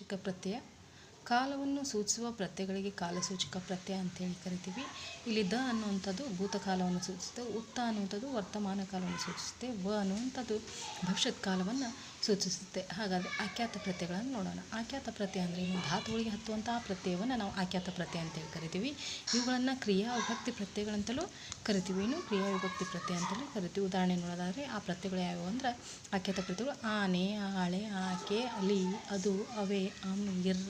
ಸೂಚಕ ಪ್ರತ್ಯಯ. ಕಾಲವನ್ನು ಸೂಚಿಸುವ ಪ್ರತ್ಯಯಗಳಿಗೆ ಕಾಲಸೂಚಕ ಪ್ರತ್ಯಯ ಅಂತೇಳಿ ಕರಿತೀವಿ. ಇಲ್ಲಿ ದ ಅನ್ನುವಂಥದ್ದು ಭೂತಕಾಲವನ್ನು ಸೂಚಿಸುತ್ತೆ, ಉತ್ತ ಅನ್ನುವಂಥದ್ದು ವರ್ತಮಾನ ಕಾಲವನ್ನು ಸೂಚಿಸುತ್ತೆ, ವ ಅನ್ನುವಂಥದ್ದು ಭವಿಷ್ಯತ್ ಕಾಲವನ್ನು ಸೂಚಿಸುತ್ತೆ. ಹಾಗಾದರೆ ಆಖ್ಯಾತ ಪ್ರತ್ಯಯಗಳನ್ನು ನೋಡೋಣ. ಆಖ್ಯಾತ ಪ್ರತ್ಯಯ ಅಂದರೆ ಏನು? ಧಾತುಗಳಿಗೆ ಹತ್ತುವಂತಹ ಪ್ರತ್ಯಯವನ್ನು ನಾವು ಆಖ್ಯಾತ ಪ್ರತ್ಯಯ ಅಂತೇಳಿ ಕರಿತೀವಿ. ಇವುಗಳನ್ನು ಕ್ರಿಯಾ ವಿಭಕ್ತಿ ಪ್ರತ್ಯಯಗಳಂತಲೂ ಕರಿತೀವಿ, ಇನ್ನು ಕ್ರಿಯಾ ವಿಭಕ್ತಿ ಪ್ರತ್ಯಯ ಅಂತಲೂ ಕರಿತೀವಿ. ಉದಾಹರಣೆ ನೋಡೋದಾದರೆ ಆ ಪ್ರತ್ಯಯಗಳು ಯಾವುವು ಅಂದ್ರೆ ಆಖ್ಯಾತ ಪ್ರತ್ಯಯಗಳು ಆನೆ, ಆಳೆ, ಆಕೆ, ಅಲಿ, ಅದು, ಅವೆ, ಅಮ್, ಇರ್,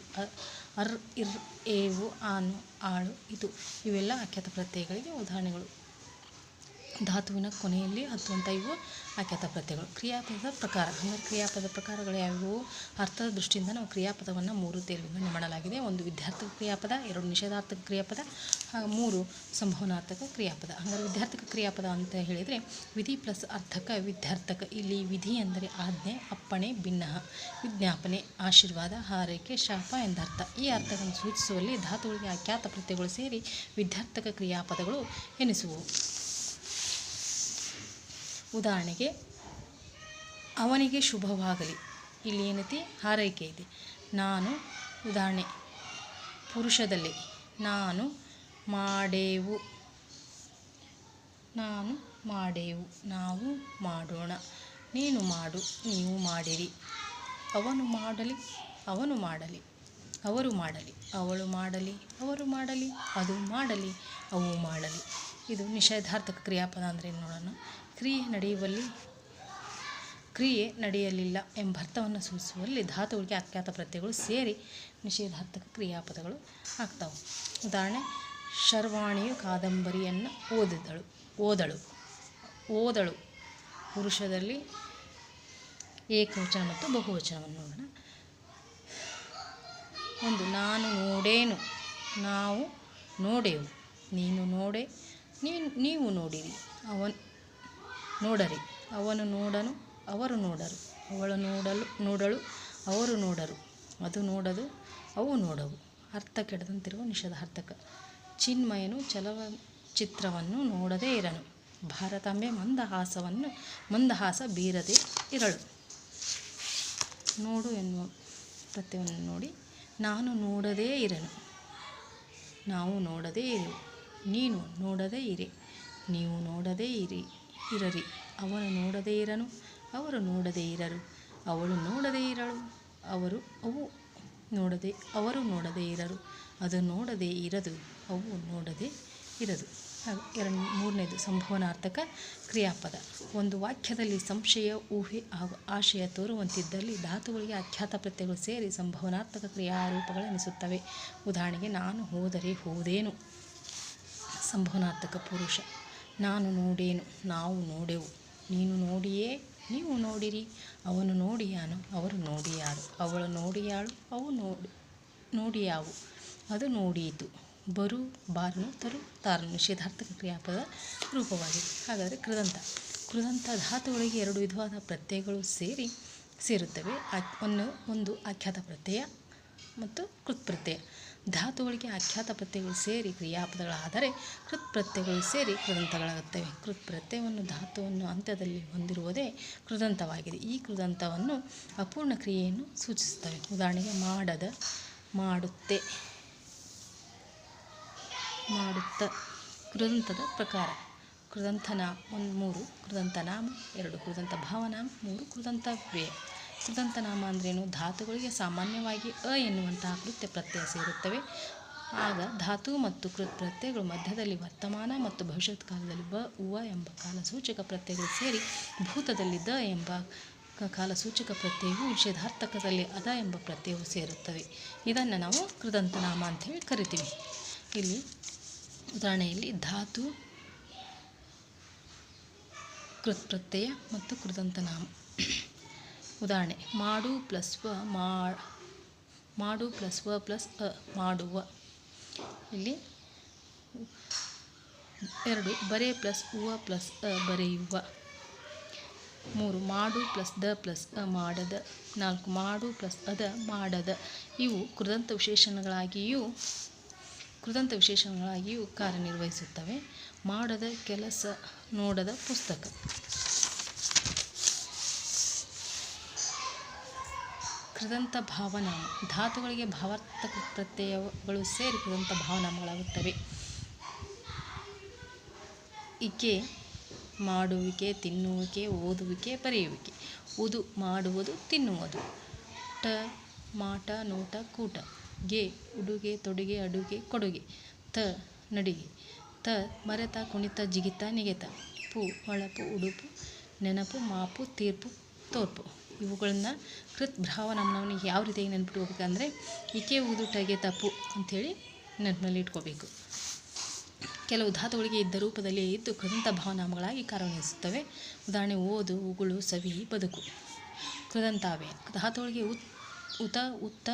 ಅರ್, ಇರ್, ಏವು, ಆನು, ಆಳು, ಇದು ಇವೆಲ್ಲ ಆಖ್ಯಾತ ಪ್ರತ್ಯಯಗಳಿಗೆ ಉದಾಹರಣೆಗಳು. ಧಾತುವಿನ ಕೊನೆಯಲ್ಲಿ ಹತ್ತುವಂಥ ಇವು ಆಖ್ಯಾತ ಪ್ರತ್ಯಯಗಳು. ಕ್ರಿಯಾಪದದ ಪ್ರಕಾರ ಅಂದರೆ ಕ್ರಿಯಾಪದ ಪ್ರಕಾರಗಳು ಯಾವುವು? ಅರ್ಥದ ದೃಷ್ಟಿಯಿಂದ ನಾವು ಕ್ರಿಯಾಪದವನ್ನು 3 ವಿಂಗಡಣೆ ಮಾಡಲಾಗಿದೆ. 1 ವಿಧ್ಯಾರ್ಥಕ ಕ್ರಿಯಾಪದ, 2 ನಿಷೇಧಾರ್ಥಕ ಕ್ರಿಯಾಪದ, 3 ಸಂಭವನಾರ್ಥಕ ಕ್ರಿಯಾಪದ. ಹಾಗಾದರೆ ವಿಧ್ಯಾರ್ಥಕ ಕ್ರಿಯಾಪದ ಅಂತ ಹೇಳಿದರೆ ವಿಧಿ ಪ್ಲಸ್ ಅರ್ಥಕ ವಿಧ್ಯಾರ್ಥಕ. ಇಲ್ಲಿ ವಿಧಿ ಅಂದರೆ ಆಜ್ಞೆ, ಅಪ್ಪಣೆ, ಭಿನ್ನಹ, ವಿಜ್ಞಾಪನೆ, ಆಶೀರ್ವಾದ, ಹಾರೈಕೆ, ಶಾಪ ಎಂದರ್ಥ. ಈ ಅರ್ಥಗಳನ್ನು ಸೂಚಿಸುವಲ್ಲಿ ಧಾತುಗಳಿಗೆ ಆಖ್ಯಾತ ಪ್ರತ್ಯಯಗಳು ಸೇರಿ ವಿಧ್ಯಾರ್ಥಕ ಕ್ರಿಯಾಪದಗಳು ಎನಿಸುವು. ಉದಾಹರಣೆಗೆ ಅವನಿಗೆ ಶುಭವಾಗಲಿ, ಇಲ್ಲಿ ಏನೈತಿ? ಹಾರೈಕೆ ಇದೆ. ನಾನು, ಉದಾಹರಣೆ ಪುರುಷದಲ್ಲಿ ನಾನು ಮಾಡೇವು, ನಾನು ಮಾಡೇವು, ನಾವು ಮಾಡೋಣ, ನೀನು ಮಾಡು, ನೀವು ಮಾಡಿರಿ, ಅವನು ಮಾಡಲಿ, ಅವನು ಮಾಡಲಿ, ಅವರು ಮಾಡಲಿ, ಅವಳು ಮಾಡಲಿ, ಅವರು ಮಾಡಲಿ, ಅದು ಮಾಡಲಿ, ಅವು ಮಾಡಲಿ. ಇದು ನಿಷೇಧಾರ್ಥಕ ಕ್ರಿಯಾಪದ ಅಂದರೆ ನೋಡೋಣ. ಕ್ರಿಯೆ ನಡೆಯಲಿಲ್ಲ ಎಂಬ ಅರ್ಥವನ್ನು ಸೂಚಿಸುವಲ್ಲಿ ಧಾತುಗಳಿಗೆ ಆಖ್ಯಾತ ಪ್ರತ್ಯಯಗಳು ಸೇರಿ ನಿಷೇಧಾರ್ಥಕ ಕ್ರಿಯಾಪದಗಳು ಆಗ್ತಾವೆ. ಉದಾಹರಣೆ ಶರ್ವಾಣಿಯು ಕಾದಂಬರಿಯನ್ನು ಓದಳು. ಪುರುಷದಲ್ಲಿ ಏಕವಚನ ಮತ್ತು ಬಹುವಚನವನ್ನು ನೋಡೋಣ. 1 ನಾನು ನೋಡೇನು, ನಾವು ನೋಡೆವು, ನೀನು ನೋಡೆ, ನೀವು ನೋಡಿರಿ, ನೋಡರಿ, ಅವನು ನೋಡನು, ಅವರು ನೋಡರು, ಅವಳು ನೋಡಳು, ಅವರು ನೋಡರು, ಅದು ನೋಡದು, ಅವು ನೋಡವು. ಅರ್ಥ ಕೆಡದಂತಿರುವ ನಿಷೇಧಾರ್ಥಕ. ಚಿನ್ಮಯನು ಚಲನಚಿತ್ರವನ್ನು ನೋಡದೇ ಇರನು, ಭಾರತಾಂಬೆ ಮಂದಹಾಸ ಬೀರದೆ ಇರಳು. ನೋಡು ಎನ್ನುವ ಪ್ರತ್ಯಯವನ್ನು ನೋಡಿ. ನಾನು ನೋಡದೇ ಇರನು, ನಾವು ನೋಡದೇ ಇರು, ನೀನು ನೋಡದೇ ಇರೆ, ನೀವು ನೋಡದೇ ಇರರಿ, ಅವನು ನೋಡದೇ ಇರನು, ಅವರು ನೋಡದೇ ಇರರು, ಅವಳು ನೋಡದೇ ಇರಳು, ಅವು ನೋಡದೇ ಇರರು, ಅದು ನೋಡದೇ ಇರದು, ಅವು ನೋಡದೇ ಇರದು. ಮೂರನೇದು ಸಂಭವನಾರ್ಥಕ ಕ್ರಿಯಾಪದ. ಒಂದು ವಾಕ್ಯದಲ್ಲಿ ಸಂಶಯ, ಊಹೆ ಹಾಗೂ ಆಶಯ ತೋರುವಂತಿದ್ದಲ್ಲಿ ಧಾತುಗಳಿಗೆ ಆಖ್ಯಾತ ಪ್ರತ್ಯಯಗಳು ಸೇರಿ ಸಂಭವನಾರ್ಥಕ ಕ್ರಿಯಾರೂಪಗಳೆನಿಸುತ್ತವೆ. ಉದಾಹರಣೆಗೆ ನಾನು ಹೋದರೆ ಹೋದೇನು. ಸಂಭವನಾರ್ಥಕ ಪುರುಷ. ನಾನು ನೋಡೇನು, ನಾವು ನೋಡೆವು, ನೀನು ನೋಡಿಯೇ, ನೀವು ನೋಡಿರಿ, ಅವನು ನೋಡಿಯಾನು, ಅವರು ನೋಡಿಯಾರು, ಅವಳು ನೋಡಿಯಾಳು, ಅವು ನೋಡಿಯಾವು, ಅದು ನೋಡೀತು. ಬರು, ಬಾರನು, ತರು, ತಾರನು ನಿಷೇಧಾರ್ಥಕ ಕ್ರಿಯಾಪದ ರೂಪವಾಗಿದೆ. ಹಾಗಾದರೆ ಕೃದಂತ ಧಾತುಗಳಿಗೆ 2 ವಿಧವಾದ ಪ್ರತ್ಯಯಗಳು ಸೇರುತ್ತವೆ. ಒಂದು ಆಖ್ಯಾತ ಪ್ರತ್ಯಯ ಮತ್ತು ಕೃತ್ಪ್ರತ್ಯಯ. ಧಾತುಗಳಿಗೆ ಆಖ್ಯಾತ ಪ್ರತ್ಯಯಗಳು ಸೇರಿ ಕ್ರಿಯಾಪದಗಳಾದರೆ ಕೃತ್ಪ್ರತ್ಯಯಗಳು ಸೇರಿ ಕೃದಂತಗಳಾಗುತ್ತವೆ. ಕೃತ್ಪ್ರತ್ಯಯವನ್ನು ಧಾತುವನ್ನು ಅಂತ್ಯದಲ್ಲಿ ಹೊಂದಿರುವುದೇ ಕೃದಂತವಾಗಿದೆ. ಈ ಕೃದಂತವನ್ನು ಅಪೂರ್ಣ ಕ್ರಿಯೆಯನ್ನು ಸೂಚಿಸುತ್ತವೆ. ಉದಾಹರಣೆಗೆ ಮಾಡದ, ಮಾಡುತ್ತೆ, ಮಾಡುತ್ತ. ಕೃದಂತದ ಪ್ರಕಾರ. ಕೃದಂತನಾಮ 3 ಕೃದಂತನಾಮ, 2 ಕೃದಂತ ಭಾವನಾಮ, 3 ಕೃದಂತ ವ್ಯಯ. ಕೃದಂತನಾಮ ಅಂದ್ರೇನು? ಧಾತುಗಳಿಗೆ ಸಾಮಾನ್ಯವಾಗಿ ಎನ್ನುವಂತಹ ಕೃತ್ಯ ಪ್ರತ್ಯಯ ಸೇರುತ್ತವೆ. ಆಗ ಧಾತು ಮತ್ತು ಕೃತ್ ಪ್ರತ್ಯಯಗಳು ಮಧ್ಯದಲ್ಲಿ ವರ್ತಮಾನ ಮತ್ತು ಭವಿಷ್ಯತ್ ಕಾಲದಲ್ಲಿ ಉವ ಎಂಬ ಕಾಲಸೂಚಕ ಪ್ರತ್ಯಯಗಳು ಸೇರಿ ಭೂತದಲ್ಲಿ ದ ಎಂಬ ಕಾಲಸೂಚಕ ಪ್ರತ್ಯಯವು ನಿಷೇಧಾರ್ಥಕದಲ್ಲಿ ಅದ ಎಂಬ ಪ್ರತ್ಯಯವು ಸೇರುತ್ತವೆ. ಇದನ್ನು ನಾವು ಕೃದಂತನಾಮ ಅಂಥೇಳಿ ಕರಿತೀವಿ. ಇಲ್ಲಿ ಉದಾಹರಣೆಯಲ್ಲಿ ಧಾತು, ಕೃತ್ಪ್ರತ್ಯಯ ಮತ್ತು ಕೃದಂತನಾಮ. ಉದಾಹರಣೆ ಮಾಡು ಪ್ಲಸ್ ವ, ಮಾಡು ಪ್ಲಸ್ ವ ಪ್ಲಸ್ ಅ, ಮಾಡುವ. ಇಲ್ಲಿ 2 ಬರೆ ಪ್ಲಸ್ ಉವ ಪ್ಲಸ್ ಅ, ಬರೆಯುವ. 3 ಮಾಡು ಪ್ಲಸ್ ದ ಪ್ಲಸ್ ಅ, ಮಾಡದ. 4 ಮಾಡು ಪ್ಲಸ್ ಅದ, ಮಾಡದ. ಇವು ಕೃದಂತ ವಿಶೇಷಣಗಳಾಗಿಯೂ ಕಾರ್ಯನಿರ್ವಹಿಸುತ್ತವೆ. ಮಾಡದ ಕೆಲಸ, ನೋಡದ ಪುಸ್ತಕ. ಕೃದಂತ ಭಾವನಾಮ. ಧಾತುಗಳಿಗೆ ಭಾವಾರ್ಥಕ ಪ್ರತ್ಯಯಗಳು ಸೇರಿ ಕೃದಂತ ಭಾವನಾಮಗಳಾಗುತ್ತವೆ. ಇಕೆ ಮಾಡುವಿಕೆ, ತಿನ್ನುವಿಕೆ, ಓದುವಿಕೆ, ಬರೆಯುವಿಕೆ. ಉದು ಮಾಡುವುದು, ತಿನ್ನುವುದು. ಟ ಮಾಟ, ನೋಟ, ಕೂಟ. ಗೆ ಉಡುಗೆ, ತೊಡುಗೆ, ಅಡುಗೆ, ಕೊಡುಗೆ. ತ ನಡಿಗೆ. ತ ಮರೆತ, ಕುಣಿತ, ಜಿಗಿತ, ನಿಗೆತ. ಪು ಹೊಳಪು, ಉಡುಪು, ನೆನಪು, ಮಾಪು, ತೀರ್ಪು, ತೋರ್ಪು. ಇವುಗಳನ್ನು ಕೃತ್ ಭಾವನಾಮವನ್ನು ಯಾವ ರೀತಿಯಾಗಿ ನೆನ್ಪಿಟ್ಕೋಬೇಕಂದ್ರೆ ಇಕೆ ಉದು ಟಗೆ ತಪ್ಪು ಅಂಥೇಳಿ ನೆನಪಿನಲ್ಲಿ ಇಟ್ಕೋಬೇಕು. ಕೆಲವು ಧಾತುಗಳಿಗೆ ಇದ್ದ ರೂಪದಲ್ಲಿ ಇದ್ದು ಕೃದಂತ ಭಾವನಾಮಗಳಾಗಿ ಕಾರ್ಯನಿರ್ವಹಿಸುತ್ತವೆ. ಉದಾಹರಣೆ ಓದು, ಉಗುಳು, ಸವಿ, ಬದುಕು. ಕೃದಂತಾವ್ಯಯ. ಧಾತುಗಳಿಗೆ ಉತ, ಉತ್ತ,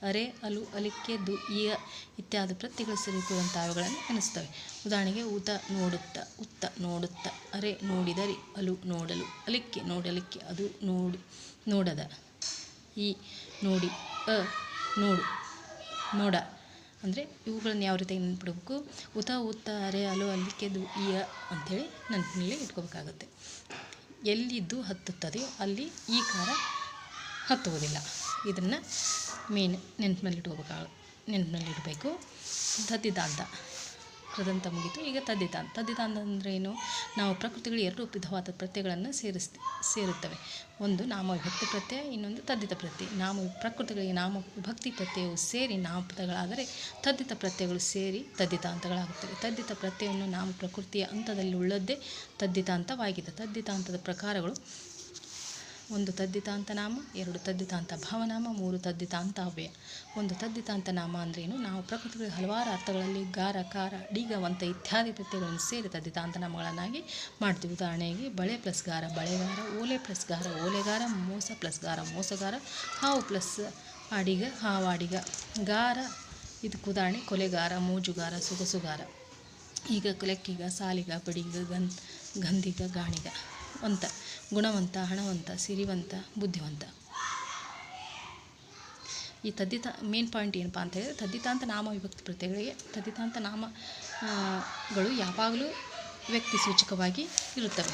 ಅರೆ, ಅಲು, ಅಲಿಕೆ, ದು, ಇಯ ಇತ್ಯಾದಿ ಪ್ರತ್ಯಯಗಳು ಸೇರಿ ಕೃದಂತಾವ್ಯಗಳನ್ನು ಎನಿಸುತ್ತವೆ. ಉದಾಹರಣೆಗೆ ಉತ ನೋಡುತ್ತ, ಉತ್ತ ನೋಡುತ್ತ, ಅರೆ ನೋಡಿದರೆ, ಅಲು ನೋಡಲು, ಅಲಿಕೆ ನೋಡಲಿಕ್ಕೆ, ಅದು ನೋಡದ, ಈ ನೋಡಿ, ನೋಡು, ನೋಡ. ಅಂದರೆ ಇವುಗಳನ್ನು ಯಾವ ರೀತಿಯಾಗಿ ನೆನ್ಪಿಡಬೇಕು? ಉತ, ಉತ್ತ, ಅರೆ, ಅಲು, ಅಲಿಕೆ, ದು, ಇಯ ಅಂಥೇಳಿ ನೆನಪಿನಲ್ಲಿ ಇಟ್ಕೋಬೇಕಾಗುತ್ತೆ. ಎಲ್ಲಿದ್ದು ಹತ್ತುತ್ತದೆ ಅಲ್ಲಿ ಈ ಕಾರ ಹತ್ತುವುದಿಲ್ಲ. ಇದನ್ನು ನೆನಪಿನಲ್ಲಿಡಬೇಕು. ತದ್ದಿತಾಂತ. ಕೃದಂತ ಮುಗಿತು. ಈಗ ತದ್ದಿತಾಂತ. ತದ್ದಿತಾಂತ ಅಂದರೆ ಏನು? ನಾವು ಪ್ರಕೃತಿಗಳು ಎರಡು ವಿಧವಾದ ಪ್ರತ್ಯಯಗಳನ್ನು ಸೇರುತ್ತವೆ. ಒಂದು ನಾಮವಿಭಕ್ತಿ ಪ್ರತ್ಯಯ, ಇನ್ನೊಂದು ತದ್ದಿತ ಪ್ರತ್ಯಯ. ಪ್ರಕೃತಿಗಳಿಗೆ ನಾಮವಿಭಕ್ತಿ ಪ್ರತ್ಯಯವು ಸೇರಿ ನಾಮಪದಗಳಾದರೆ ತದ್ದಿತ ಪ್ರತ್ಯಯಗಳು ಸೇರಿ ತದ್ದಿತಾಂತಗಳಾಗುತ್ತವೆ. ತದ್ದಿತ ಪ್ರತ್ಯಯವನ್ನು ನಾಮ ಪ್ರಕೃತಿಯ ಹಂತದಲ್ಲಿ ಉಳ್ಳದ್ದೇ ತದ್ದಿತಾಂತವಾಗಿದೆ. ತದ್ದಿತಾಂತದ ಪ್ರಕಾರಗಳು: 1 ತದ್ದಿತಾಂತ ನಾಮ, 2 ತದ್ದಿತಾಂತ ಭಾವನಾಮ, 3 ತದ್ದಿತಾಂತ ಅವ್ಯಯ. 1 ತದ್ದಿತಾಂತ ನಾಮ ಅಂದ್ರೇನು? ನಾವು ಪ್ರಕೃತಿಗಳಿಗೆ ಹಲವಾರು ಅರ್ಥಗಳಲ್ಲಿ ಗಾರ, ಕಾರ, ಡೀಗ, ವಂತ ಇತ್ಯಾದಿ ಪ್ರತ್ಯಯಗಳನ್ನು ಸೇರಿ ತದ್ದಿತಾಂತ ನಾಮಗಳನ್ನಾಗಿ ಮಾಡ್ತೀವಿ. ಉದಾಹರಣೆಗೆ ಬಳೆ ಪ್ಲಸ್ ಗಾರ ಬಳೆಗಾರ, ಓಲೆ ಪ್ಲಸ್ ಗಾರ ಓಲೆಗಾರ, ಮೋಸ ಪ್ಲಸ್ ಗಾರ ಮೋಸಗಾರ, ಹಾವು ಪ್ಲಸ್ ಆಡಿಗ ಹಾವಾಡಿಗ. ಗಾರ ಇದಕ್ಕೆ ಉದಾಹರಣೆ ಕೊಲೆಗಾರ, ಮೋಜುಗಾರ, ಸೊಗಸುಗಾರ. ಈಗ ಲೆಕ್ಕಿಗ, ಸಾಲಿಗ, ಬಡಿಗ, ಗಂಧಿಗ, ಗಾಣಿಗ. ವಂತ ಗುಣವಂತ, ಹಣವಂತ, ಸಿರಿವಂತ, ಬುದ್ಧಿವಂತ. ಈ ಮೇನ್ ಪಾಯಿಂಟ್ ಏನಪ್ಪ ಅಂತ ಹೇಳಿದ್ರೆ ತದ್ದಿತಾಂತ ನಾಮ ವಿಭಕ್ತಿ ಪ್ರತ್ಯಯಗಳಿಗೆ ತದ್ದಿತಾಂತ ನಾಮಗಳು ಯಾವಾಗಲೂ ವ್ಯಕ್ತಿ ಸೂಚಕವಾಗಿ ಇರುತ್ತವೆ.